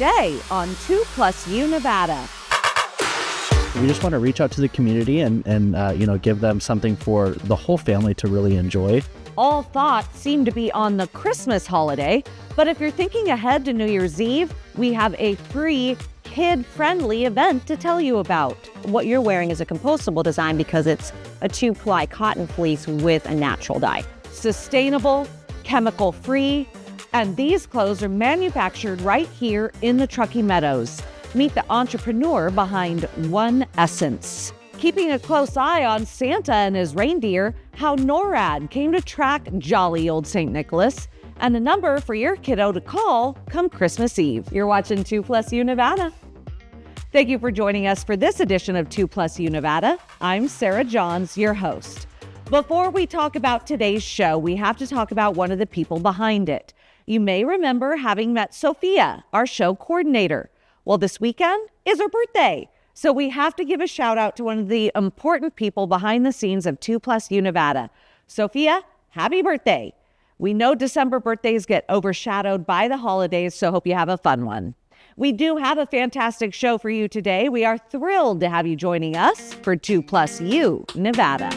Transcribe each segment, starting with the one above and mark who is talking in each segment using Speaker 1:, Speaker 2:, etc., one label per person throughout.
Speaker 1: today on 2+U Nevada.
Speaker 2: We just want to reach out to the community and give them something for the whole family to really enjoy.
Speaker 1: All thoughts seem to be on the Christmas holiday, but if you're thinking ahead to New Year's Eve, we have a free kid-friendly event to tell you about.
Speaker 3: What you're wearing is a compostable design because it's a 2-ply cotton fleece with a natural dye.
Speaker 1: Sustainable, chemical-free, and these clothes are manufactured right here in the Truckee Meadows. Meet the entrepreneur behind One Essence. Keeping a close eye on Santa and his reindeer, how NORAD came to track jolly old St. Nicholas, and a number for your kiddo to call come Christmas Eve. You're watching 2+U Nevada. Thank you for joining us for this edition of 2+U Nevada. I'm Sarah Johns, your host. Before we talk about today's show, we have to talk about one of the people behind it. You may remember having met Sophia, our show coordinator. Well, this weekend is her birthday. So we have to give a shout out to one of the important people behind the scenes of 2+U Nevada. Sophia, happy birthday. We know December birthdays get overshadowed by the holidays, so hope you have a fun one. We do have a fantastic show for you today. We are thrilled to have you joining us for 2+U Nevada.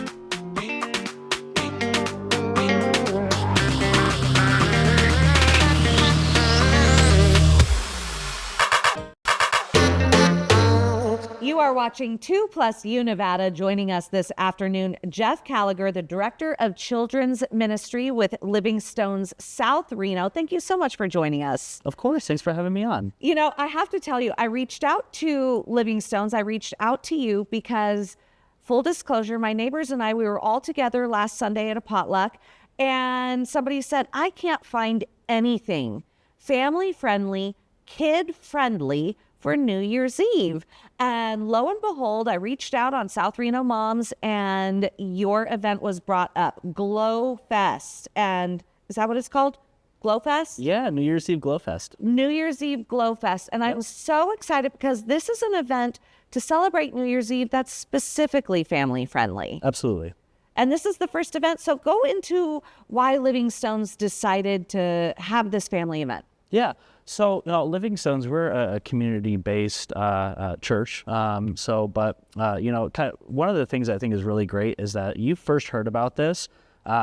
Speaker 1: You are watching 2+U Nevada. Joining us this afternoon, Jeff Gallagher, the Director of Children's Ministry with Livingstone's South Reno. Thank you so much for joining us.
Speaker 2: Of course. Thanks for having me on.
Speaker 1: You know, I have to tell you, I reached out to Livingstone's. I reached out to you because, full disclosure, my neighbors and I, we were all together last Sunday at a potluck, and somebody said, I can't find anything family-friendly, kid-friendly for New Year's Eve. And lo and behold, I reached out on South Reno Moms and your event was brought up, Glow Fest. And is that what it's called? Glow Fest?
Speaker 2: Yeah, New Year's Eve Glow Fest.
Speaker 1: New Year's Eve Glow Fest. And I was so excited because this is an event to celebrate New Year's Eve that's specifically family friendly.
Speaker 2: Absolutely.
Speaker 1: And this is the first event. So go into why Livingstone's decided to have this family event.
Speaker 2: Yeah. So, Livingstone's, we're a community-based church. One of the things I think is really great is that you first heard about this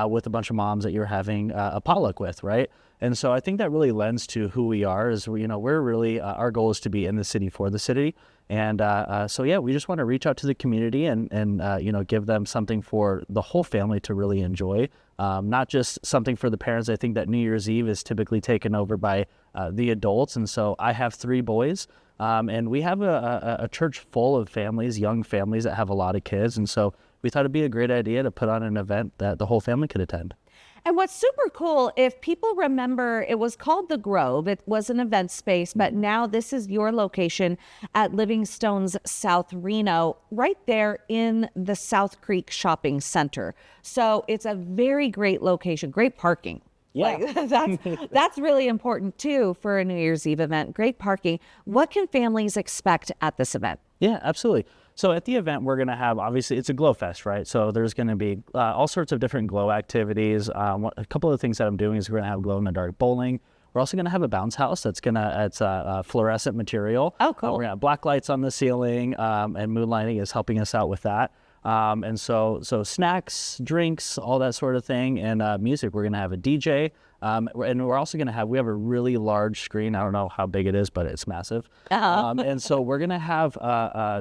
Speaker 2: with a bunch of moms that you're having a potluck with, right? And so I think that really lends to who we are. We're really, our goal is to be in the city for the city. And we just want to reach out to the community and give them something for the whole family to really enjoy. Not just something for the parents. I think that New Year's Eve is typically taken over by the adults. And so I have 3 boys, and we have a church full of families, young families that have a lot of kids. And so we thought it'd be a great idea to put on an event that the whole family could attend.
Speaker 1: And what's super cool, if people remember, it was called The Grove. It was an event space, but now this is your location at Livingstone's South Reno, right there in the South Creek Shopping Center. So it's a very great location, great parking.
Speaker 2: Yeah.
Speaker 1: That's really important too for a New Year's Eve event. Great parking. What can families expect at this event?
Speaker 2: Yeah, absolutely. So at the event, we're going to have, obviously, it's a glow fest, right? So there's going to be all sorts of different glow activities. A couple of things that I'm doing is we're going to have glow-in-the-dark bowling. We're also going to have a bounce house it's a fluorescent material.
Speaker 1: Oh, cool.
Speaker 2: We're going to have black lights on the ceiling, and mood lighting is helping us out with that. So snacks, drinks, all that sort of thing, and music. We're going to have a DJ, and we're also going to we have a really large screen. I don't know how big it is, but it's massive. And so we're going to have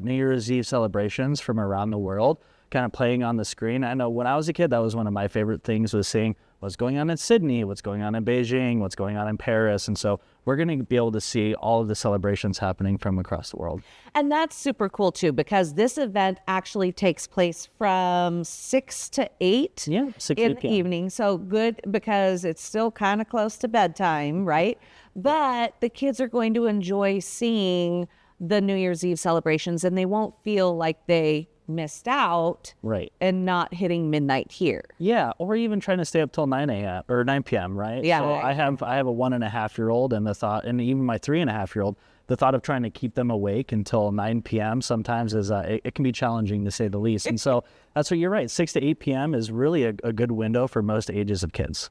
Speaker 2: New Year's Eve celebrations from around the world kind of playing on the screen. I know when I was a kid, that was one of my favorite things, was seeing what's going on in Sydney, what's going on in Beijing, what's going on in Paris. And so we're going to be able to see all of the celebrations happening from across the world.
Speaker 1: And that's super cool too, because this event actually takes place from 6 to 8
Speaker 2: in
Speaker 1: the evening. So good, because it's still kind of close to bedtime, right? But the kids are going to enjoy seeing the New Year's Eve celebrations, and they won't feel like they missed out,
Speaker 2: right,
Speaker 1: and not hitting midnight here.
Speaker 2: Yeah, or even trying to stay up till 9 a.m. or 9 p.m. Right?
Speaker 1: Yeah.
Speaker 2: So
Speaker 1: right.
Speaker 2: I have a 1.5-year-old, and even my 3.5-year-old. The thought of trying to keep them awake until 9 p.m. sometimes is it can be challenging, to say the least. And so that's what you're right. 6 to 8 p.m. is really a good window for most ages of kids.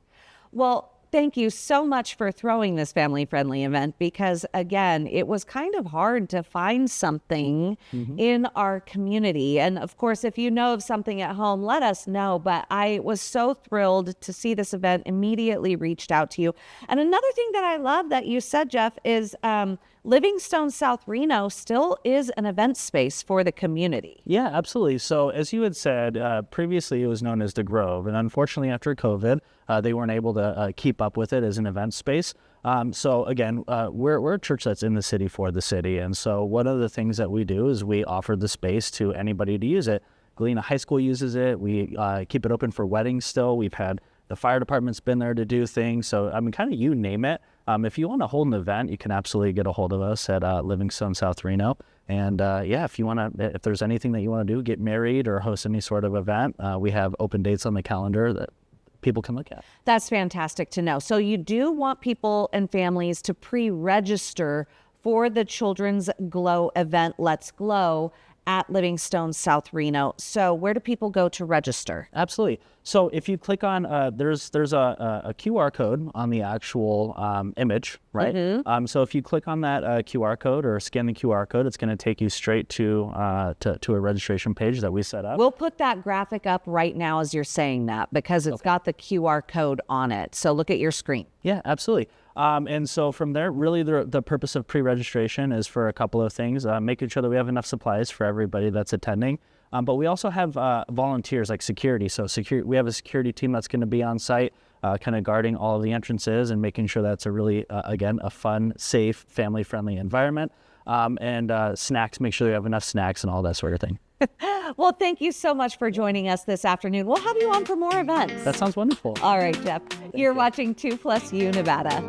Speaker 1: Well, thank you so much for throwing this family-friendly event because, again, it was kind of hard to find something in our community. And, of course, if you know of something at home, let us know. But I was so thrilled to see this event, immediately reached out to you. And another thing that I love that you said, Jeff, is Livingstone South Reno still is an event space for the community.
Speaker 2: Yeah, absolutely. So as you had said, previously it was known as the Grove, and unfortunately after COVID, they weren't able to keep up with it as an event space. So again, we're a church that's in the city for the city, and so one of the things that we do is we offer the space to anybody to use it. Galena High School uses it. We keep it open for weddings still. We've had the fire department's been there to do things. So, I mean, kind of you name it. If you want to hold an event, you can absolutely get a hold of us at Livingstone South Reno. And yeah, if there's anything that you want to do, get married or host any sort of event, we have open dates on the calendar that people can look at.
Speaker 1: That's fantastic to know. So you do want people and families to pre-register for the Children's Glow event, Let's Glow, at Livingstone South Reno. So where do people go to register?
Speaker 2: Absolutely. So if you click on, there's a QR code on the actual image, right? So if you click on that QR code or scan the QR code, it's going to take you straight to a registration page that we set up.
Speaker 1: We'll put that graphic up right now as you're saying that because it's got the QR code on it. So look at your screen.
Speaker 2: Yeah, absolutely. And so from there, really the purpose of pre-registration is for a couple of things, making sure that we have enough supplies for everybody that's attending. But we also have volunteers like security. So we have a security team that's going to be on site, kind of guarding all of the entrances and making sure that's a really, again, a fun, safe, family-friendly environment. And snacks, make sure we have enough snacks and all that sort of thing.
Speaker 1: Well, thank you so much for joining us this afternoon. We'll have you on for more events.
Speaker 2: That sounds wonderful.
Speaker 1: All right, Jeff. You're watching 2+U Nevada.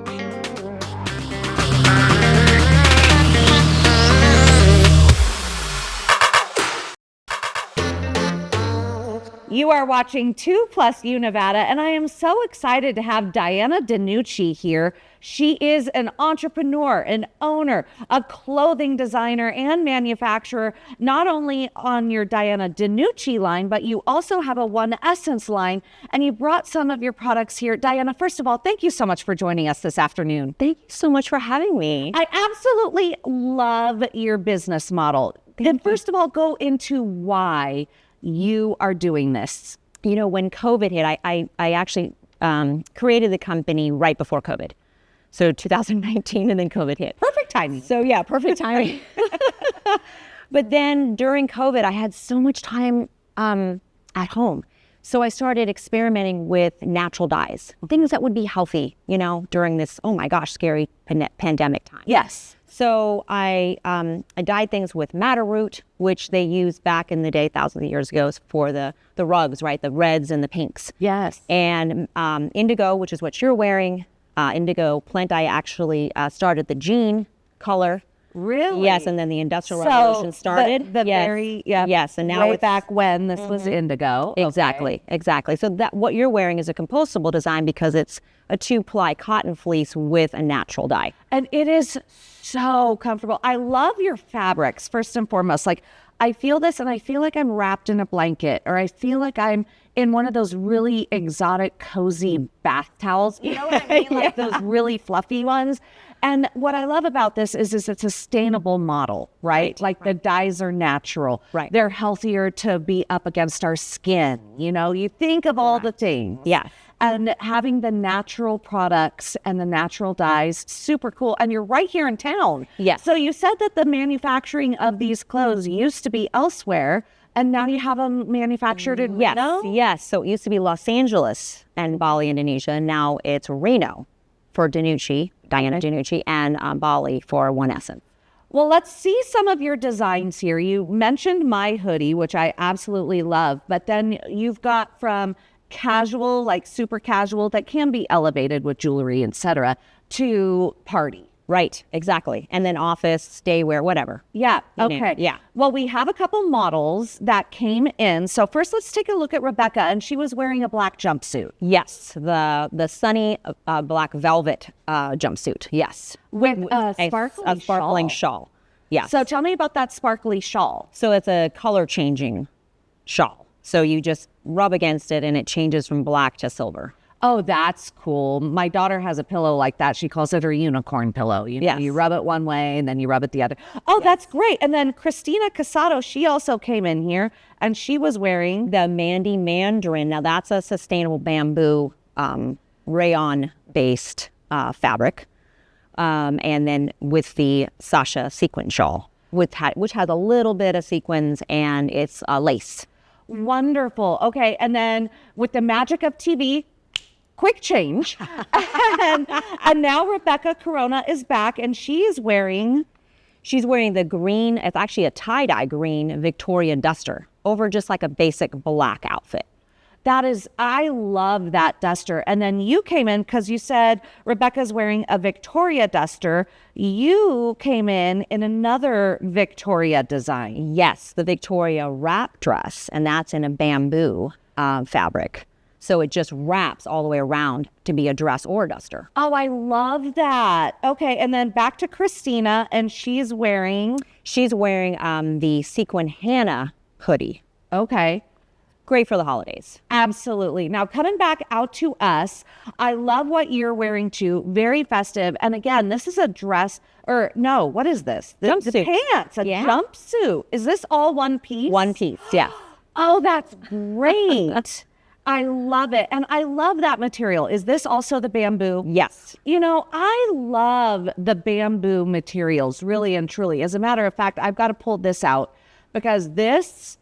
Speaker 1: You are watching 2+U Nevada, and I am so excited to have Diana DiNucci here. She is an entrepreneur, an owner, a clothing designer, and manufacturer, not only on your Diana DiNucci line, but you also have a One Essence line, and you brought some of your products here. Diana, first of all, thank you so much for joining us this afternoon.
Speaker 3: Thank you so much for having me.
Speaker 1: I absolutely love your business model. Then first of all, go into why you are doing this.
Speaker 3: You know, when COVID hit, I actually created the company right before COVID. So 2019 and then COVID hit.
Speaker 1: Perfect timing.
Speaker 3: So yeah, perfect timing. But then during COVID, I had so much time at home. So I started experimenting with natural dyes, things that would be healthy, you know, during this, oh my gosh, scary pandemic time.
Speaker 1: Yes.
Speaker 3: So I dyed things with madder root, which they used back in the day, thousands of years ago, for the rugs, right? The reds and the pinks.
Speaker 1: Yes.
Speaker 3: And indigo, which is what you're wearing, indigo plant dye actually started the jean color.
Speaker 1: Really?
Speaker 3: Yes, and then the Industrial Revolution started.
Speaker 1: Yes,
Speaker 3: and now
Speaker 1: way
Speaker 3: it's
Speaker 1: back when this was indigo.
Speaker 3: Exactly, exactly. So that what you're wearing is a compostable design because it's a 2-ply cotton fleece with a natural dye.
Speaker 1: And it is so comfortable. I love your fabrics, first and foremost. Like, I feel this and I feel like I'm wrapped in a blanket, or I feel like I'm in one of those really exotic, cozy bath towels. You know what I mean? Like those really fluffy ones. And what I love about this is it's a sustainable model, right? Like the dyes are natural.
Speaker 3: Right.
Speaker 1: They're healthier to be up against our skin. You know, you think of all the things.
Speaker 3: Yeah.
Speaker 1: And having the natural products and the natural dyes, super cool. And you're right here in town.
Speaker 3: Yes.
Speaker 1: So you said that the manufacturing of these clothes used to be elsewhere, and now you have them manufactured in Reno?
Speaker 3: Yes. So it used to be Los Angeles and Bali, Indonesia, and now it's Reno for DiNucci, Diana DiNucci, and Bali for One Essence.
Speaker 1: Well, let's see some of your designs here. You mentioned my hoodie, which I absolutely love, but then you've got from casual, like super casual, that can be elevated with jewelry, etc., to party.
Speaker 3: Right, exactly. And then office, day wear, whatever.
Speaker 1: Yeah,
Speaker 3: You name
Speaker 1: okay.
Speaker 3: it, yeah.
Speaker 1: Well, we have a couple models that came in. So first, let's take a look at Rebecca, and she was wearing a black jumpsuit.
Speaker 3: Yes, the sunny black velvet jumpsuit. Yes,
Speaker 1: With a
Speaker 3: sparkling shawl. Yes.
Speaker 1: So tell me about that sparkly shawl.
Speaker 3: So it's a color changing shawl. So you just rub against it and it changes from black to silver.
Speaker 1: Oh, that's cool. My daughter has a pillow like that. She calls it her unicorn pillow. You know,
Speaker 3: Yes.
Speaker 1: you rub it one way and then you rub it the other. Oh, that's great. And then Christina Casado, she also came in here and she was wearing
Speaker 3: The Mandy Mandarin. Now that's a sustainable bamboo rayon-based fabric. And then with the Sasha sequin shawl, which has a little bit of sequins and it's lace.
Speaker 1: wonderful. Okay. And then with the magic of TV, quick change. and now Rebecca Corona is back and she's wearing
Speaker 3: the green, it's actually a tie-dye green Victoria duster over just like a basic black outfit.
Speaker 1: that is, I love that duster. And then you came in because you said Rebecca's wearing a Victoria duster. You came in another Victoria design.
Speaker 3: Yes, the Victoria wrap dress, and that's in a bamboo fabric. So it just wraps all the way around to be a dress or a duster.
Speaker 1: Oh, I love that. Okay. And then back to Christina, and she's wearing,
Speaker 3: the sequin Hannah hoodie.
Speaker 1: okay.
Speaker 3: Great for the holidays.
Speaker 1: Absolutely. Now, coming back out to us, I love what you're wearing too. Very festive. And again, this is a dress, or no, what is this? The
Speaker 3: Jumpsuit.
Speaker 1: pants, a
Speaker 3: Yeah.
Speaker 1: jumpsuit. Is this all one piece?
Speaker 3: One piece, yeah.
Speaker 1: Oh, that's great. I love it. And I love that material. Is this also the bamboo?
Speaker 3: Yes.
Speaker 1: You know, I love the bamboo materials, really and truly. As a matter of fact, I've got to pull this out because this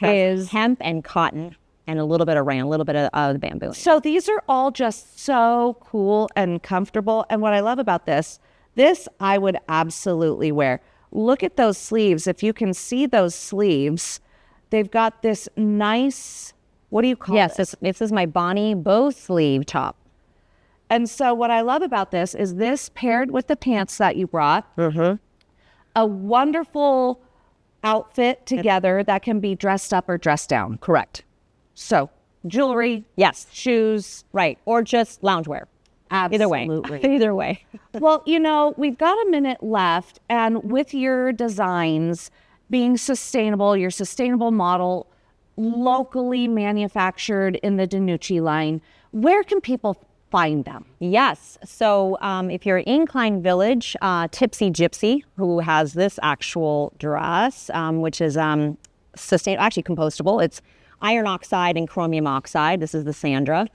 Speaker 1: is
Speaker 3: hemp and cotton and a little bit of rayon, a little bit of the bamboo.
Speaker 1: so these are all just so cool and comfortable. And what I love about this I would absolutely wear. Look at those sleeves. If you can see those sleeves, they've got this nice, what do you call
Speaker 3: Yes,
Speaker 1: this?
Speaker 3: this is my Bonnie bow sleeve top.
Speaker 1: And so what I love about this is this paired with the pants that you brought, a wonderful outfit together that can be dressed up or dressed down.
Speaker 3: Correct.
Speaker 1: So jewelry,
Speaker 3: Yes.
Speaker 1: shoes,
Speaker 3: Right. Or just loungewear. Either way.
Speaker 1: absolutely.
Speaker 3: Either way.
Speaker 1: Well, you know, we've got a minute left, and with your designs being sustainable, your sustainable model, locally manufactured in the Danucci line, where can people find them?
Speaker 3: Yes. So if you're in Klein Village, Tipsy Gypsy, who has this actual dress, which is actually compostable. It's iron oxide and chromium oxide. This is the Sandra.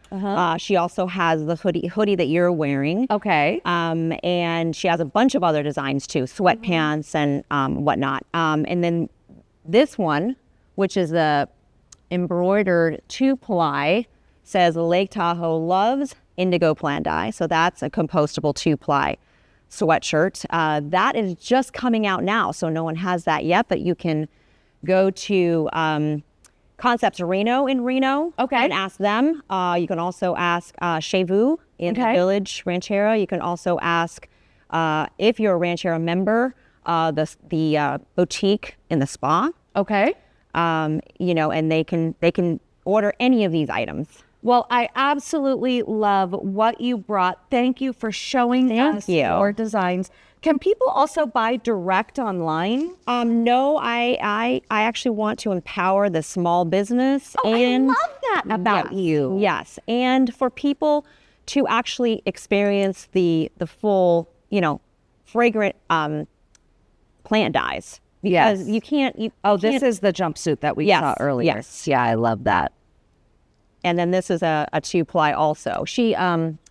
Speaker 3: She also has the hoodie that you're wearing.
Speaker 1: Okay.
Speaker 3: And she has a bunch of other designs too, sweatpants and whatnot. And then this one, which is the embroidered 2-ply, says Lake Tahoe loves indigo plan dye. So that's a compostable 2-ply sweatshirt. That is just coming out now, so no one has that yet, but you can go to Concepts Reno in Reno and ask them. You can also ask Chez Vous in the Village Ranchera. You can also ask, if you're a Ranchera member, the boutique in the spa.
Speaker 1: Okay.
Speaker 3: You know, and they can order any of these items.
Speaker 1: Well, I absolutely love what you brought. Thank you for showing us your designs. Can people also buy direct online?
Speaker 3: No, I actually want to empower the small business.
Speaker 1: Oh,
Speaker 3: and
Speaker 1: I love that about you.
Speaker 3: Yes, and for people to actually experience the full, you know, fragrant plant dyes.
Speaker 1: Yes.
Speaker 3: Because you can't.
Speaker 1: This is the jumpsuit that we saw earlier.
Speaker 3: Yes.
Speaker 1: Yeah, I love that.
Speaker 3: And then this is a 2-ply also. She,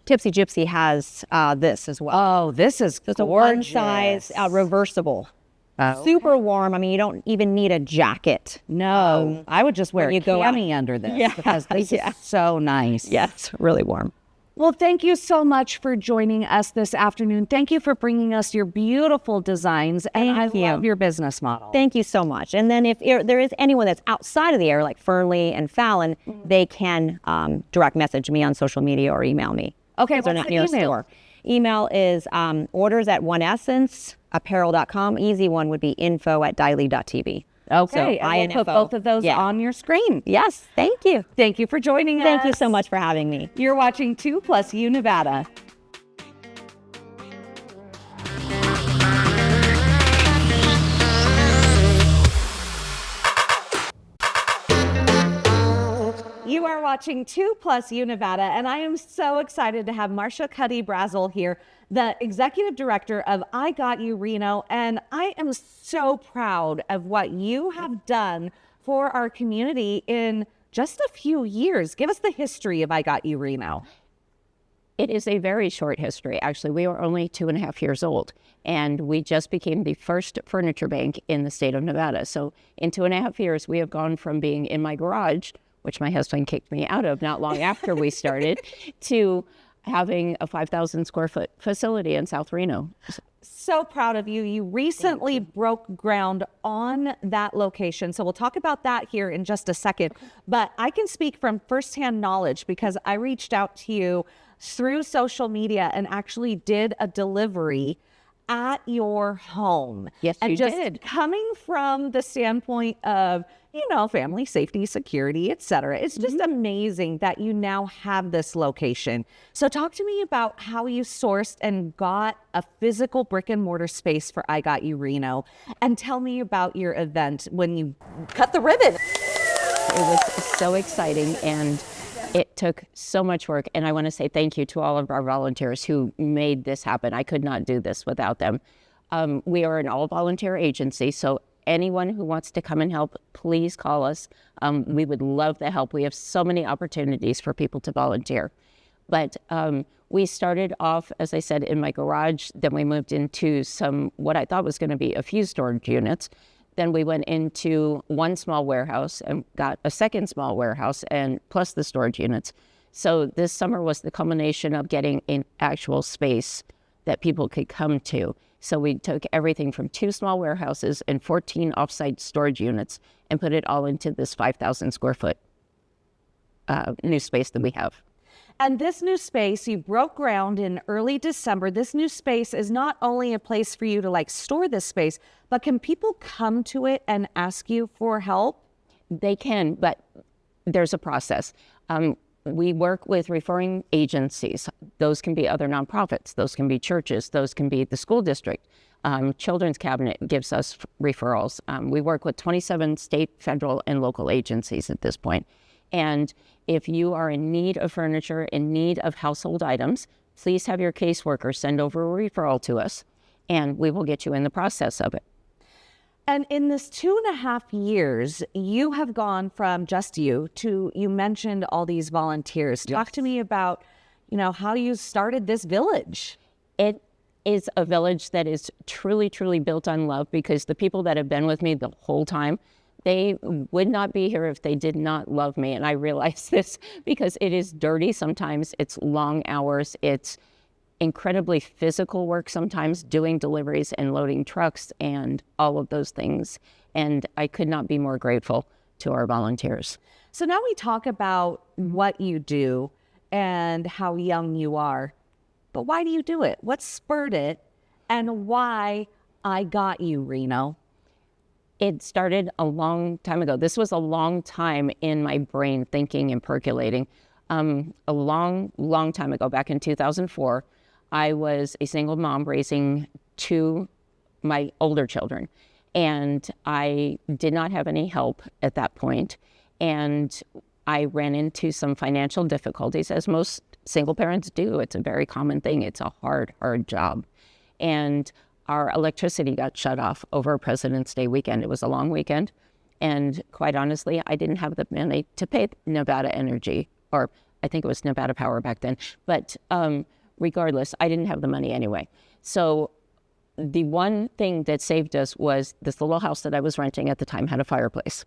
Speaker 3: Tipsy Gypsy has this as well.
Speaker 1: Oh, this is
Speaker 3: So it's a one size reversible. Super warm. I mean, you don't even need a jacket.
Speaker 1: No, I would just wear a
Speaker 3: you go out.
Speaker 1: cami under this because this is so nice.
Speaker 3: Yes, really warm.
Speaker 1: Well, thank you so much for joining us this afternoon. Thank you for bringing us your beautiful designs. And I love your business model.
Speaker 3: Thank you so much. And then if there is anyone that's outside of the area, like Fernley and Fallon, they can direct message me on social media or email me.
Speaker 1: Okay,
Speaker 3: They're
Speaker 1: what's
Speaker 3: not
Speaker 1: the
Speaker 3: near a
Speaker 1: email?
Speaker 3: store. Email is orders@oneessenceapparel.com. Easy one would be info@diley.tv.
Speaker 1: Okay,
Speaker 3: So
Speaker 1: and we'll put both of those on your screen.
Speaker 3: Yes, thank you.
Speaker 1: Thank you for joining us.
Speaker 3: Thank you so much for having me.
Speaker 1: You're watching 2+U Nevada. You are watching watching 2+U Nevada, and I am so excited to have Marcia Cuddy-Brazel here, the executive director of I Got You Reno, and I am so proud of what you have done for our community in just a few years. Give us the history of I Got You Reno.
Speaker 4: It is a very short history. Actually, we were only 2.5 years old, and we just became the first furniture bank in the state of Nevada. So in 2.5 years, we have gone from being in my garage, which my husband kicked me out of not long after we started, to having a 5,000 square foot facility in South Reno.
Speaker 1: So proud of you. You recently broke ground on that location. So we'll talk about that here in just a second. But I can speak from firsthand knowledge because I reached out to you through social media and actually did a delivery at your home.
Speaker 4: Yes,
Speaker 1: and
Speaker 4: you
Speaker 1: just
Speaker 4: did.
Speaker 1: Coming from the standpoint of, family safety, security, etc. It's just amazing that you now have this location. So talk to me about how you sourced and got a physical brick and mortar space for I Got You Reno, and tell me about your event when you cut the ribbon.
Speaker 4: It was so exciting, and it took so much work. And I want to say thank you to all of our volunteers who made this happen. I could not do this without them. We are an all-volunteer agency, so anyone who wants to come and help, please call us. We would love the help. We have so many opportunities for people to volunteer. But we started off, as I said, in my garage. Then we moved into what I thought was going to be a few storage units. Then we went into one small warehouse and got a second small warehouse, and plus the storage units. So this summer was the culmination of getting an actual space that people could come to. So we took everything from 2 small warehouses and 14 offsite storage units and put it all into this 5,000 square foot new space that we have.
Speaker 1: And this new space, you broke ground in early December. This new space is not only a place for you to store this space, but can people come to it and ask you for help?
Speaker 4: They can, but there's a process. We work with referring agencies. Those can be other nonprofits. Those can be churches. Those can be the school district. Children's Cabinet gives us referrals. We work with 27 state, federal, and local agencies at this point. And if you are in need of furniture, in need of household items, please have your caseworker send over a referral to us, and we will get you in the process of it.
Speaker 1: And in this 2.5 years, you have gone from just you to, you mentioned all these volunteers.
Speaker 4: Yes.
Speaker 1: Talk to me about, how you started this village.
Speaker 4: It is a village that is truly, truly built on love, because the people that have been with me the whole time, they would not be here if they did not love me. And I realize this because it is dirty sometimes. It's long hours. It's incredibly physical work sometimes, doing deliveries and loading trucks and all of those things. And I could not be more grateful to our volunteers.
Speaker 1: So now we talk about what you do and how young you are, but why do you do it? What spurred it, and why I Got You Reno?
Speaker 4: It started a long time ago. This was a long time in my brain thinking and percolating. A long, long time ago, back in 2004, I was a single mom raising 2 my older children, and I did not have any help at that point. And I ran into some financial difficulties, as most single parents do. It's a very common thing. It's a hard, hard job. And our electricity got shut off over President's Day weekend. It was a long weekend. And quite honestly, I didn't have the money to pay Nevada Energy, or I think it was Nevada Power back then. But regardless, I didn't have the money anyway. So the one thing that saved us was this little house that I was renting at the time had a fireplace.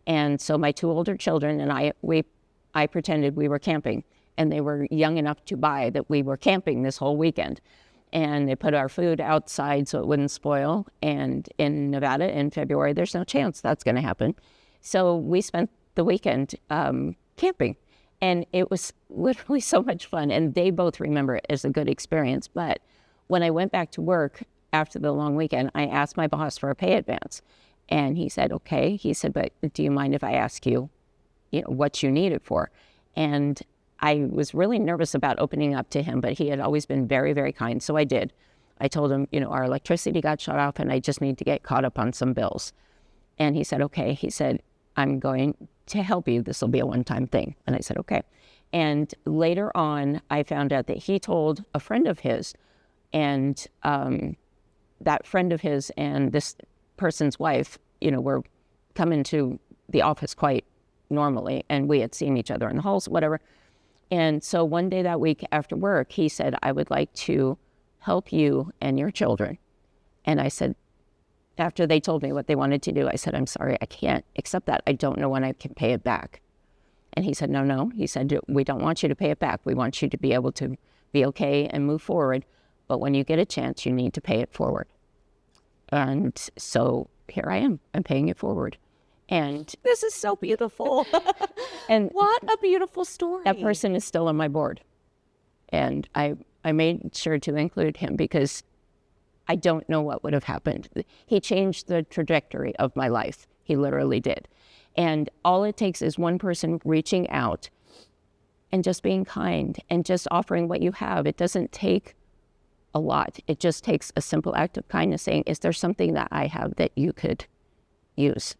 Speaker 4: And so my 2 older children and I pretended we were camping, and they were young enough to buy that we were camping this whole weekend. And they put our food outside so it wouldn't spoil. And in Nevada in February, there's no chance that's going to happen. So we spent the weekend camping. And it was literally so much fun. And they both remember it as a good experience. But when I went back to work after the long weekend, I asked my boss for a pay advance. And he said, okay. He said, but do you mind if I ask you, what you need it for? And I was really nervous about opening up to him, but he had always been very, very kind. So I did. I told him, our electricity got shut off and I just need to get caught up on some bills. And he said, okay. He said, I'm going to help you. This will be a one-time thing. And I said, okay. And later on, I found out that he told a friend of his, and that friend of his and this person's wife, were coming to the office quite normally, and we had seen each other in the halls, whatever. And so one day that week after work, he said, I would like to help you and your children. And I said, after they told me what they wanted to do, I said, I'm sorry, I can't accept that. I don't know when I can pay it back. And he said, no. He said, we don't want you to pay it back. We want you to be able to be okay and move forward. But when you get a chance, you need to pay it forward. And so here I am. I'm paying it forward. And
Speaker 1: This is so beautiful.
Speaker 4: and
Speaker 1: What a beautiful story.
Speaker 4: that person is still on my board. And I made sure to include him because I don't know what would have happened. He changed the trajectory of my life. He literally did. And all it takes is one person reaching out and just being kind and just offering what you have. It doesn't take a lot. It just takes a simple act of kindness, saying, is there something that I have that you could use?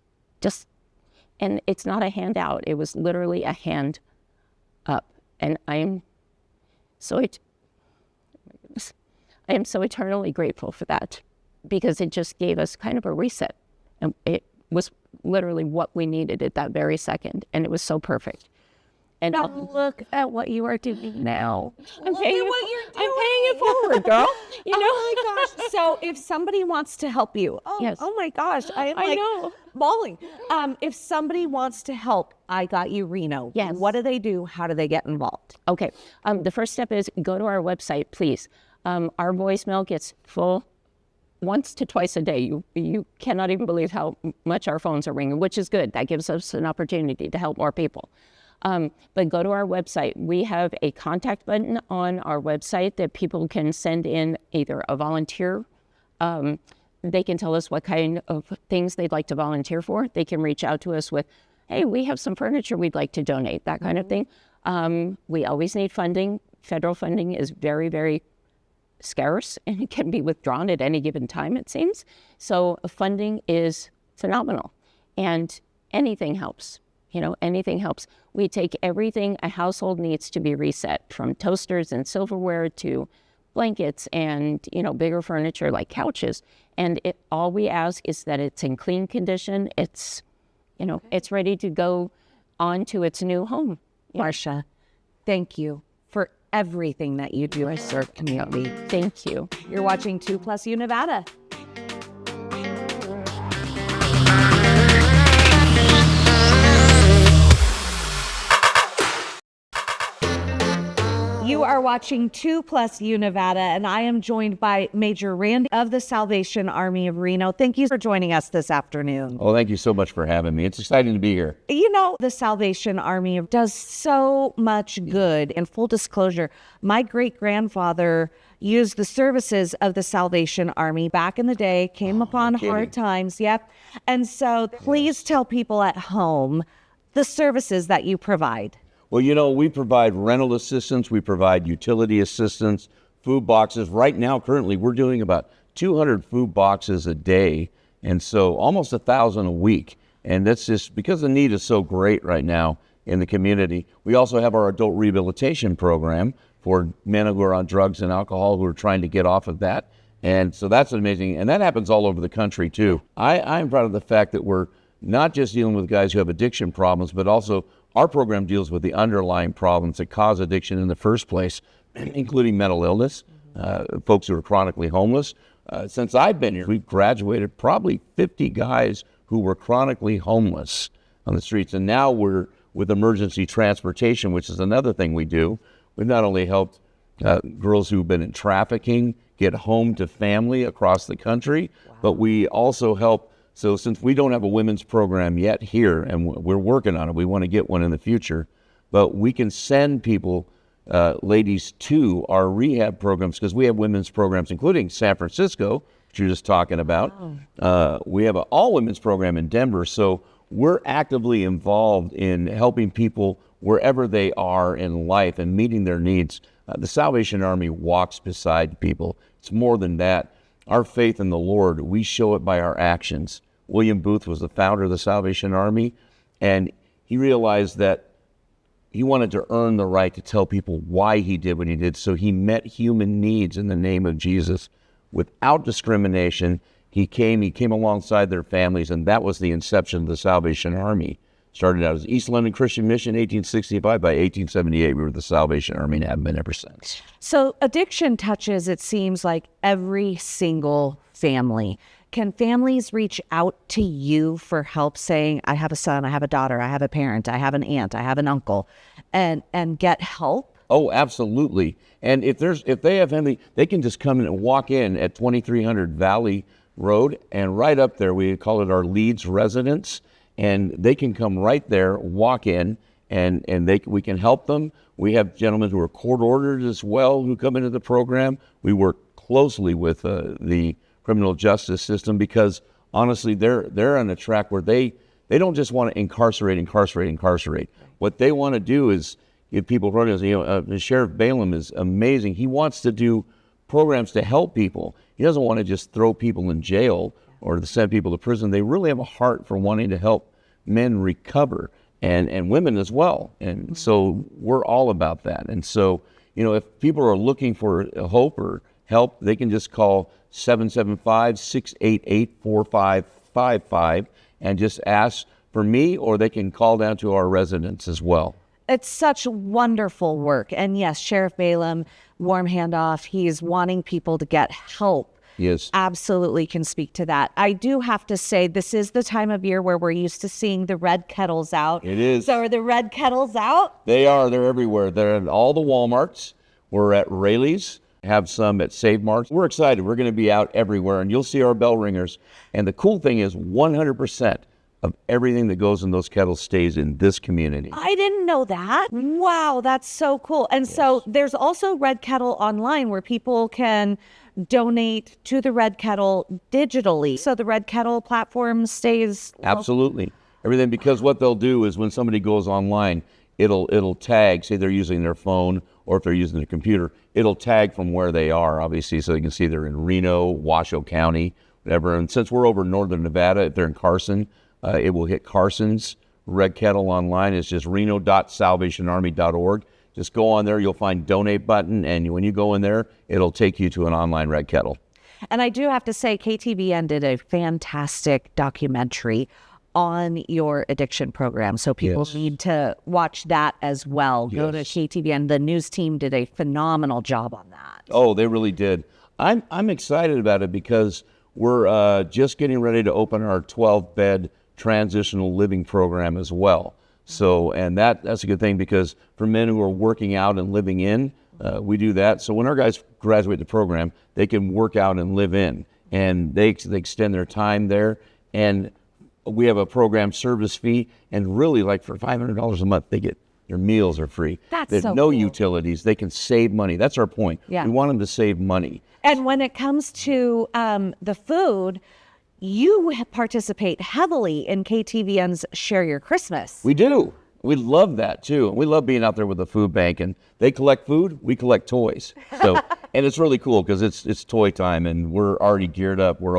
Speaker 4: And it's not a handout. It was literally a hand up. And I am so eternally grateful for that, because it just gave us kind of a reset. And it was literally what we needed at that very second. And it was so perfect. And
Speaker 3: Now look at what you are doing now.
Speaker 4: I'm paying it forward, girl.
Speaker 1: Oh my gosh. So if somebody wants to help you,
Speaker 4: Yes.
Speaker 1: oh my gosh, I am
Speaker 4: I
Speaker 1: like
Speaker 4: know.
Speaker 1: bawling. If somebody wants to help I Got You Reno,
Speaker 4: Yes.
Speaker 1: what do they do? How do they get involved?
Speaker 4: Okay. The first step is go to our website, please. Our voicemail gets full once to twice a day. You cannot even believe how much our phones are ringing, which is good. That gives us an opportunity to help more people. But go to our website. We have a contact button on our website that people can send in either a volunteer. They can tell us what kind of things they'd like to volunteer for. They can reach out to us with, hey, we have some furniture we'd like to donate, that kind of thing. We always need funding. Federal funding is very, very scarce, and it can be withdrawn at any given time, it seems. So funding is phenomenal, and anything helps. Anything helps. We take everything a household needs to be reset, from toasters and silverware to blankets and, bigger furniture like couches. And all we ask is that it's in clean condition. It's, it's ready to go on to its new home.
Speaker 1: Marcia, thank you for everything that you do to serve community.
Speaker 4: Thank you.
Speaker 1: You're watching 2+U Nevada. You are watching 2+U Nevada, and I am joined by Major Randy of the Salvation Army of Reno. Thank you for joining us this afternoon.
Speaker 5: Oh, thank you so much for having me. It's exciting to be here.
Speaker 1: The Salvation Army does so much good. In full disclosure, my great-grandfather used the services of the Salvation Army back in the day, came upon hard times. Yep. And so please tell people at home the services that you provide.
Speaker 5: Well, we provide rental assistance, we provide utility assistance, food boxes. Right now, currently, we're doing about 200 food boxes a day, and so almost 1,000 a week. And that's just because the need is so great right now in the community. We also have our adult rehabilitation program for men who are on drugs and alcohol who are trying to get off of that. And so that's amazing. And that happens all over the country, too. I'm proud of the fact that we're not just dealing with guys who have addiction problems, but also our program deals with the underlying problems that cause addiction in the first place, including mental illness, folks who are chronically homeless. Since I've been here, we've graduated probably 50 guys who were chronically homeless on the streets. And now we're with emergency transportation, which is another thing we do. We've not only helped girls who've been in trafficking get home to family across the country, but we also help. So since we don't have a women's program yet here, and we're working on it, we want to get one in the future, but we can send people, ladies, to our rehab programs, because we have women's programs, including San Francisco, which you're just talking about. We have an all-women's program in Denver, so we're actively involved in helping people wherever they are in life and meeting their needs. The Salvation Army walks beside people. It's more than that. Our faith in the Lord, we show it by our actions. William Booth was the founder of the Salvation Army. And he realized that he wanted to earn the right to tell people why he did what he did. So he met human needs in the name of Jesus without discrimination. He came alongside their families, and that was the inception of the Salvation Army. Started out as East London Christian Mission, 1865. By 1878, we were the Salvation Army and have been ever since.
Speaker 1: So addiction touches, it seems like, every single family. Can families reach out to you for help, saying, I have a son, I have a daughter, I have a parent, I have an aunt, I have an uncle, and get help?
Speaker 5: Oh, absolutely. And if they have family, they can just come in and walk in at 2300 Valley Road, and right up there, we call it our Leeds residence, and they can come right there, walk in, and we can help them. We have gentlemen who are court ordered as well who come into the program. We work closely with the criminal justice system, because honestly, they're on a track where they don't just want to incarcerate. What they want to do is give people programs. Sheriff Balaam is amazing. He wants to do programs to help people. He doesn't want to just throw people in jail or to send people to prison. They really have a heart for wanting to help men recover, and women as well. And so we're all about that. And so, if people are looking for hope or help, they can just call 775-688-4555 and just ask for me, or they can call down to our residence as well.
Speaker 1: It's such wonderful work. And yes, Sheriff Balaam, warm handoff, he's wanting people to get help.
Speaker 5: Yes.
Speaker 1: Absolutely can speak to that. I do have to say, this is the time of year where we're used to seeing the red kettles out.
Speaker 5: It is.
Speaker 1: So are the red kettles out?
Speaker 5: They are. They're everywhere. They're at all the Walmarts. We're at Rayleigh's. Have some at Save Marts. We're excited. We're going to be out everywhere, and you'll see our bell ringers. And the cool thing is 100% of everything that goes in those kettles stays in this community.
Speaker 1: I didn't know that. Wow, that's so cool. And so there's also Red Kettle online where people can donate to the Red Kettle digitally. So the Red Kettle platform stays.
Speaker 5: Absolutely. Everything, because what they'll do is when somebody goes online, it'll tag, say they're using their phone or if they're using their computer, it'll tag from where they are, obviously, so they can see they're in Reno, Washoe County, whatever. And since we're over northern Nevada, if they're in Carson, it will hit Carson's Red Kettle online. It's just reno.salvationarmy.org. Just go on there, you'll find donate button, and when you go in there, it'll take you to an online Red Kettle.
Speaker 1: And I do have to say, KTVN did a fantastic documentary on your addiction program. So people need to watch that as well. Go to KTVN. The news team did a phenomenal job on that.
Speaker 5: Oh, they really did. I'm excited about it because we're just getting ready to open our 12-bed transitional living program as well. So, and that's a good thing, because for men who are working out and living in, we do that. So when our guys graduate the program, they can work out and live in, and they extend their time there. And we have a program service fee, and really, like, for $500 a month, they get their meals are free.
Speaker 1: That's so
Speaker 5: no
Speaker 1: cool.
Speaker 5: Utilities. They can save money. That's our point.
Speaker 1: Yeah.
Speaker 5: We want them to save money.
Speaker 1: And when it comes to the food, you participate heavily in KTVN's Share Your Christmas.
Speaker 5: We do. We love that too. We love being out there with the food bank, and they collect food, we collect toys. So, and it's really cool because it's toy time, and we're already geared up. We're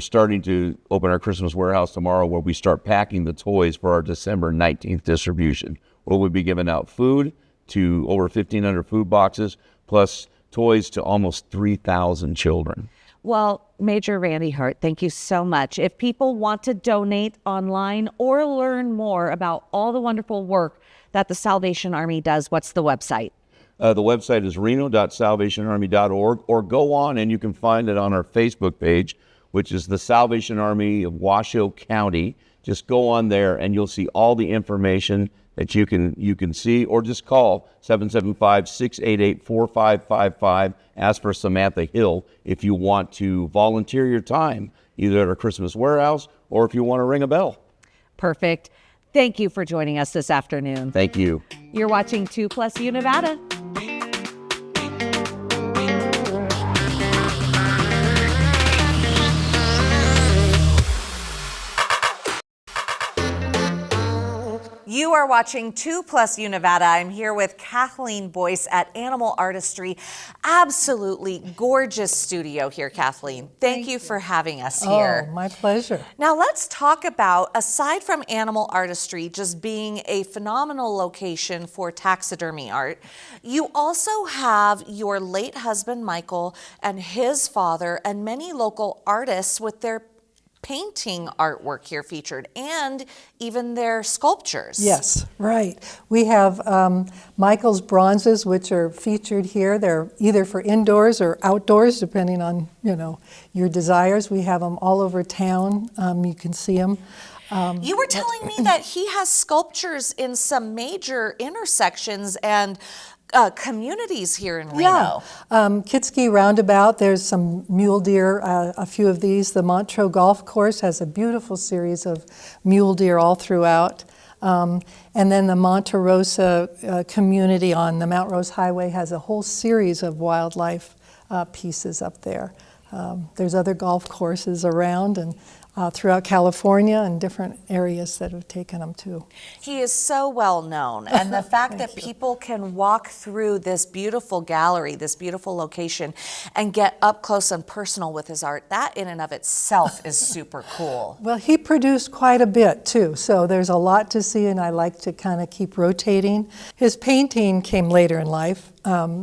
Speaker 5: starting to open our Christmas warehouse tomorrow, where we start packing the toys for our December 19th distribution, where we'll be giving out food to over 1,500 food boxes, plus toys to almost 3,000 children.
Speaker 1: Well, Major Randy Hart, thank you so much. If people want to donate online or learn more about all the wonderful work that the Salvation Army does, what's the website?
Speaker 5: The website is reno.salvationarmy.org, or go on and you can find it on our Facebook page, which is the Salvation Army of Washoe County. Just go on there and you'll see all the information that you can see, or just call 775-688-4555. Ask for Samantha Hill if you want to volunteer your time, either at our Christmas warehouse or if you want to ring a bell.
Speaker 1: Perfect. Thank you for joining us this afternoon.
Speaker 5: Thank you.
Speaker 1: You're watching 2+U Nevada.
Speaker 6: You are watching 2+ Univada. I'm here with Kathleen Boyce at Animal Artistry. Absolutely gorgeous studio here, Kathleen. Thank you for having us here.
Speaker 7: Oh, my pleasure.
Speaker 6: Now let's talk about, aside from Animal Artistry just being a phenomenal location for taxidermy art, you also have your late husband Michael and his father and many local artists with their painting artwork here featured, and even their sculptures.
Speaker 7: Yes, right. We have Michael's bronzes, which are featured here. They're either for indoors or outdoors, depending on your desires. We have them all over town. You can see them.
Speaker 6: You were telling me that he has sculptures in some major intersections and communities here in Reno.
Speaker 7: Yeah, Kitski Roundabout, there's some mule deer, a few of these. The Montreux Golf Course has a beautiful series of mule deer all throughout. And then the Monte Rosa community on the Mount Rose Highway has a whole series of wildlife pieces up there. There's other golf courses around and throughout California and different areas that have taken them too.
Speaker 6: He is so well known, and the fact that people can walk through this beautiful gallery, this beautiful location, and get up close and personal with his art, that in and of itself is super cool.
Speaker 7: Well, he produced quite a bit too, so there's a lot to see, and I like to kind of keep rotating. His painting came later in life.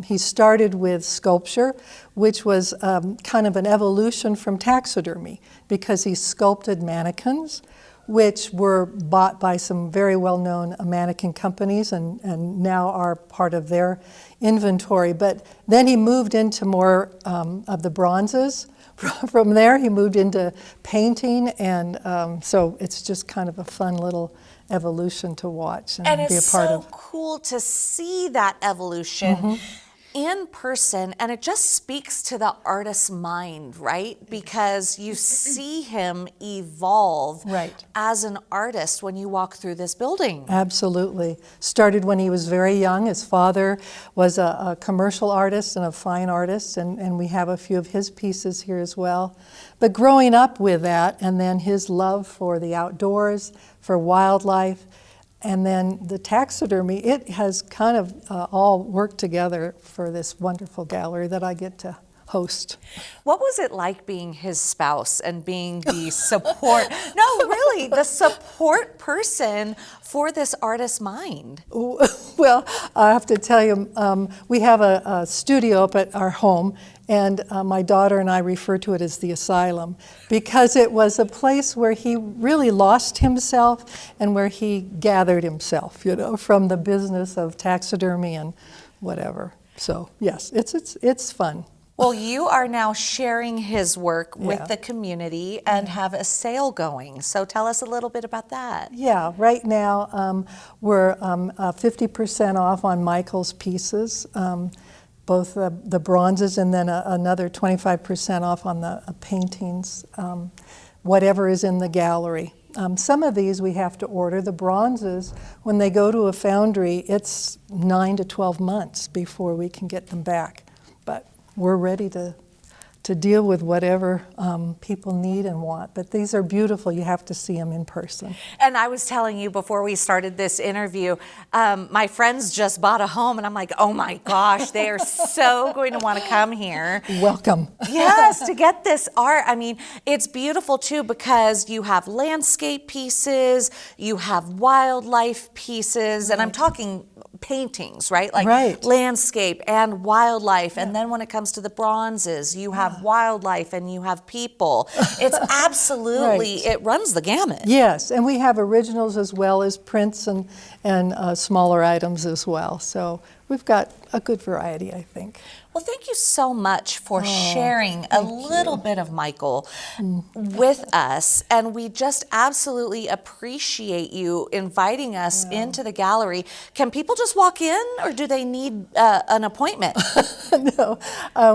Speaker 7: He started with sculpture, which was kind of an evolution from taxidermy, because he sculpted mannequins, which were bought by some very well-known mannequin companies and now are part of their inventory. But then he moved into more of the bronzes. From there, he moved into painting, and so it's just kind of a fun little evolution to watch and be a part of.
Speaker 6: And it's so cool to see that evolution in person, and it just speaks to the artist's mind, right? Because you see him evolve as an artist when you walk through this building.
Speaker 7: Absolutely. Started when he was very young. His father was a commercial artist and a fine artist, and we have a few of his pieces here as well. But growing up with that, and then his love for the outdoors, for wildlife, and then the taxidermy, it has kind of all worked together for this wonderful gallery that I get to host.
Speaker 6: What was it like being his spouse and being the support, no, really, the support person for this artist's mind?
Speaker 7: Well, I have to tell you, we have a studio up at our home, and my daughter and I refer to it as the asylum, because it was a place where he really lost himself and where he gathered himself, from the business of taxidermy and whatever. So yes, it's fun.
Speaker 6: Well, you are now sharing his work with the community and have a sale going. So tell us a little bit about that.
Speaker 7: Yeah, right now we're 50% off on Michael's pieces, both the bronzes, and then another 25% off on the paintings, whatever is in the gallery. Some of these we have to order. The bronzes, when they go to a foundry, it's 9 to 12 months before we can get them back. But we're ready to deal with whatever people need and want. But these are beautiful. You have to see them in person.
Speaker 6: And I was telling you before we started this interview, my friends just bought a home, and I'm like, oh my gosh, they are so going to want to come here.
Speaker 7: Welcome.
Speaker 6: Yes, to get this art. I mean, it's beautiful too, because you have landscape pieces, you have wildlife pieces, and I'm talking paintings, right? Like landscape and wildlife. And then when it comes to the bronzes, you have wildlife and you have people. It's absolutely, it runs the gamut.
Speaker 7: Yes, and we have originals as well as prints and smaller items as well. So we've got a good variety, I think.
Speaker 6: Well, thank you so much for sharing a little bit of Michael with us. And we just absolutely appreciate you inviting us into the gallery. Can people just walk in, or do they need an appointment?
Speaker 7: No,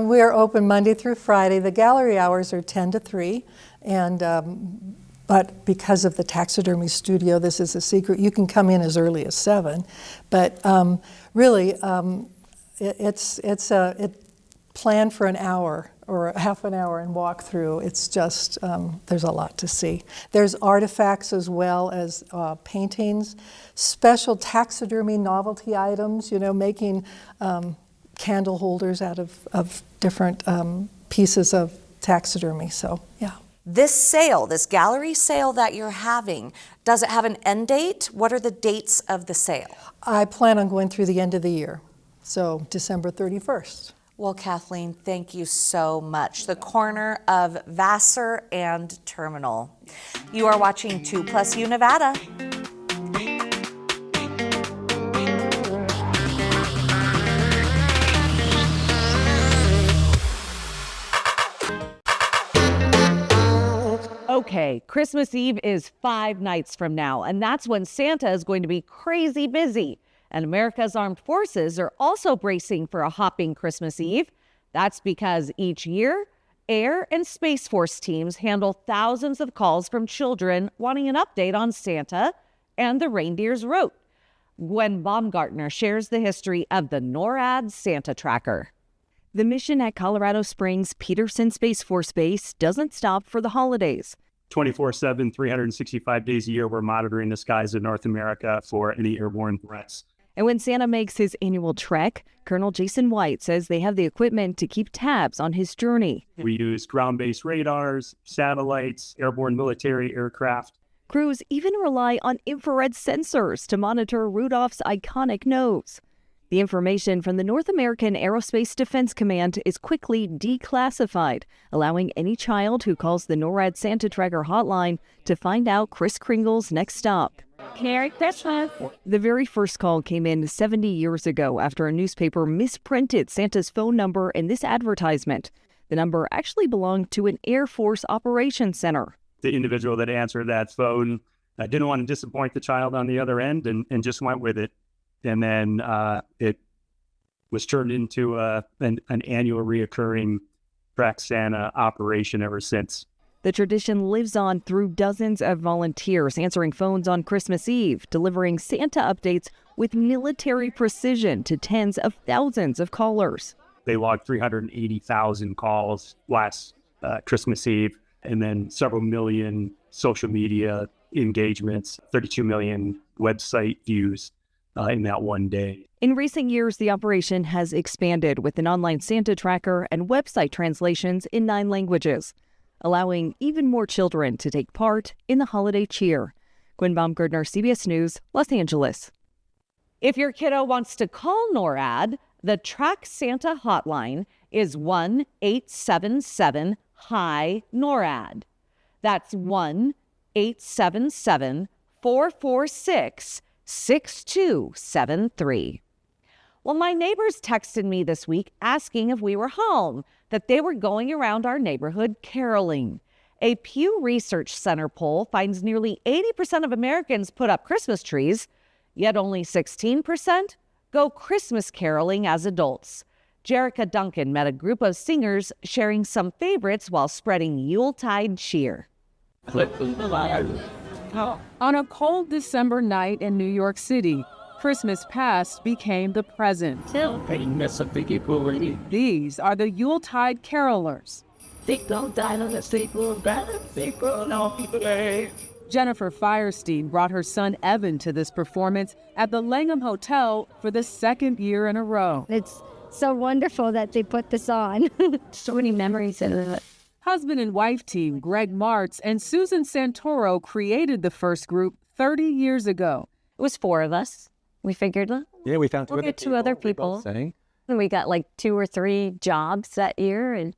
Speaker 7: we're open Monday through Friday. The gallery hours are 10 to 3. And but because of the taxidermy studio, this is a secret. You can come in as early as 7. But really, it's planned for an hour or a half an hour and walk through. It's just, there's a lot to see. There's artifacts as well as paintings, special taxidermy novelty items, making candle holders out of different pieces of taxidermy. So, yeah.
Speaker 6: This sale, this gallery sale that you're having, does it have an end date? What are the dates of the sale?
Speaker 7: I plan on going through the end of the year, so December 31st.
Speaker 6: Well, Kathleen, thank you so much. The corner of Vassar and Terminal. You are watching 2+U Nevada.
Speaker 1: Okay, Christmas Eve is 5 nights from now, and that's when Santa is going to be crazy busy. And America's armed forces are also bracing for a hopping Christmas Eve. That's because each year, Air and Space Force teams handle thousands of calls from children wanting an update on Santa and the reindeer's route. Gwen Baumgartner shares the history of the NORAD Santa Tracker.
Speaker 8: The mission at Colorado Springs Peterson Space Force Base doesn't stop for the holidays.
Speaker 9: 24/7, 365 days a year, we're monitoring the skies of North America for any airborne threats.
Speaker 8: And when Santa makes his annual trek, Colonel Jason White says they have the equipment to keep tabs on his journey.
Speaker 9: We use ground-based radars, satellites, airborne military aircraft.
Speaker 8: Crews even rely on infrared sensors to monitor Rudolph's iconic nose. The information from the North American Aerospace Defense Command is quickly declassified, allowing any child who calls the NORAD Santa Tracker hotline to find out Kris Kringle's next stop.
Speaker 4: Merry Christmas.
Speaker 8: The very first call came in 70 years ago after a newspaper misprinted Santa's phone number in this advertisement. The number actually belonged to an Air Force Operations Center.
Speaker 9: The individual that answered that phone didn't want to disappoint the child on the other end and just went with it. And then it was turned into an annual reoccurring Track Santa operation ever since.
Speaker 8: The tradition lives on through dozens of volunteers answering phones on Christmas Eve, delivering Santa updates with military precision to tens of thousands of callers.
Speaker 9: They logged 380,000 calls last Christmas Eve, and then several million social media engagements, 32 million website views in that one day.
Speaker 8: In recent years, the operation has expanded with an online Santa tracker and website translations in 9 languages, allowing even more children to take part in the holiday cheer. Gwen Baumgartner, CBS News, Los Angeles.
Speaker 1: If your kiddo wants to call NORAD, the Track Santa hotline is 1-877-HI-NORAD. That's 1-877-446-6273. Well, my neighbors texted me this week asking if we were home, that they were going around our neighborhood caroling. A Pew Research Center poll finds nearly 80% of Americans put up Christmas trees, yet only 16% go Christmas caroling as adults. Jerica Duncan met a group of singers sharing some favorites while spreading Yuletide cheer.
Speaker 10: On a cold December night in New York City, Christmas past became the present. These are the Yuletide carolers. Jennifer Firestein brought her son Evan to this performance at the Langham Hotel for the 2nd year in a row.
Speaker 11: It's so wonderful that they put this on. So many memories in it.
Speaker 10: Husband and wife team Greg Martz and Susan Santoro created the first group 30 years ago.
Speaker 3: It was 4 of us. We figured,
Speaker 12: we found
Speaker 3: we'll get 2 other people. And we got like 2 or 3 jobs that year, and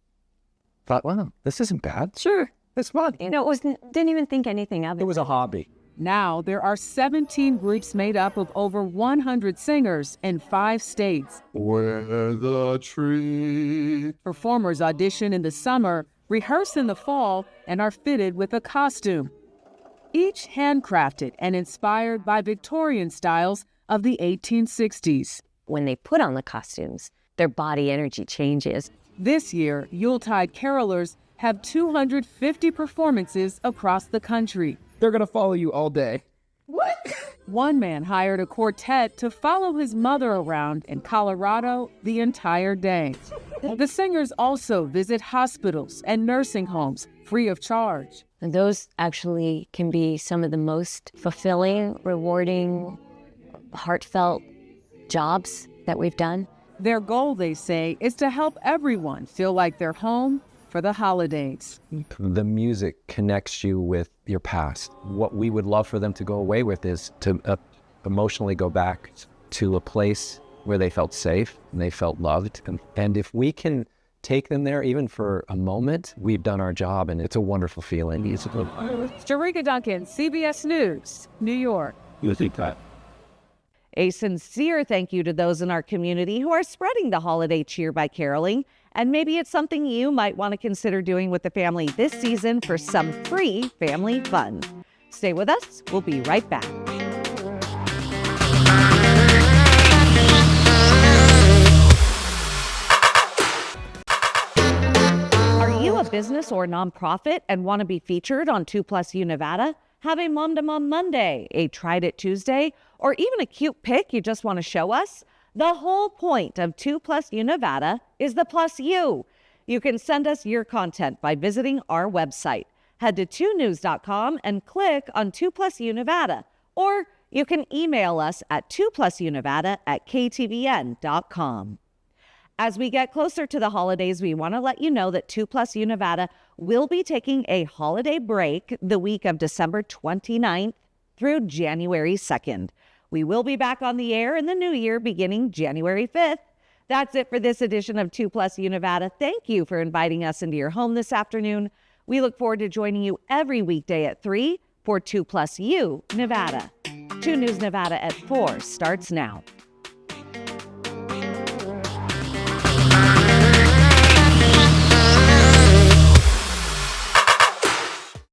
Speaker 12: thought, wow, this isn't bad.
Speaker 3: sure.
Speaker 12: It's fun.
Speaker 3: Didn't even think anything of it.
Speaker 12: It was a hobby.
Speaker 10: Now there are 17 groups made up of over 100 singers in 5 states.
Speaker 13: Where the tree.
Speaker 10: Performers audition in the summer, rehearse in the fall, and are fitted with a costume. Each handcrafted and inspired by Victorian styles of the 1860s.
Speaker 3: When they put on the costumes, their body energy changes.
Speaker 10: This year, Yuletide carolers have 250 performances across the country.
Speaker 12: They're going to follow you all day.
Speaker 10: One man hired a quartet to follow his mother around in Colorado the entire day. The singers also visit hospitals and nursing homes free of charge.
Speaker 3: And those actually can be some of the most fulfilling, rewarding, heartfelt jobs that we've done.
Speaker 10: Their goal, they say, is to help everyone feel like they're home for the holidays.
Speaker 12: The music connects you with your past. What we would love for them to go away with is to emotionally go back to a place where they felt safe and they felt loved. And if we can take them there, even for a moment, we've done our job, and it's a wonderful feeling.
Speaker 10: Sharika Duncan, CBS News, New York.
Speaker 5: You think that?
Speaker 1: A sincere thank you to those in our community who are spreading the holiday cheer by caroling. And maybe it's something you might want to consider doing with the family this season for some free family fun. Stay with us. We'll be right back. Are you a business or nonprofit and want to be featured on 2+U Nevada? Have a Mom to Mom Monday, a Tried It Tuesday, or even a cute pic you just want to show us? The whole point of 2+U Nevada is the plus you. You can send us your content by visiting our website. Head to 2news.com and click on 2+U Nevada. Or you can email us at 2+UNevada@ktvn.com. As we get closer to the holidays, we want to let you know that 2+U Nevada will be taking a holiday break the week of December 29th through January 2nd. We will be back on the air in the new year beginning January 5th. That's it for this edition of 2+U Nevada. Thank you for inviting us into your home this afternoon. We look forward to joining you every weekday at 3 for 2+U Nevada. 2 News Nevada at 4 starts now.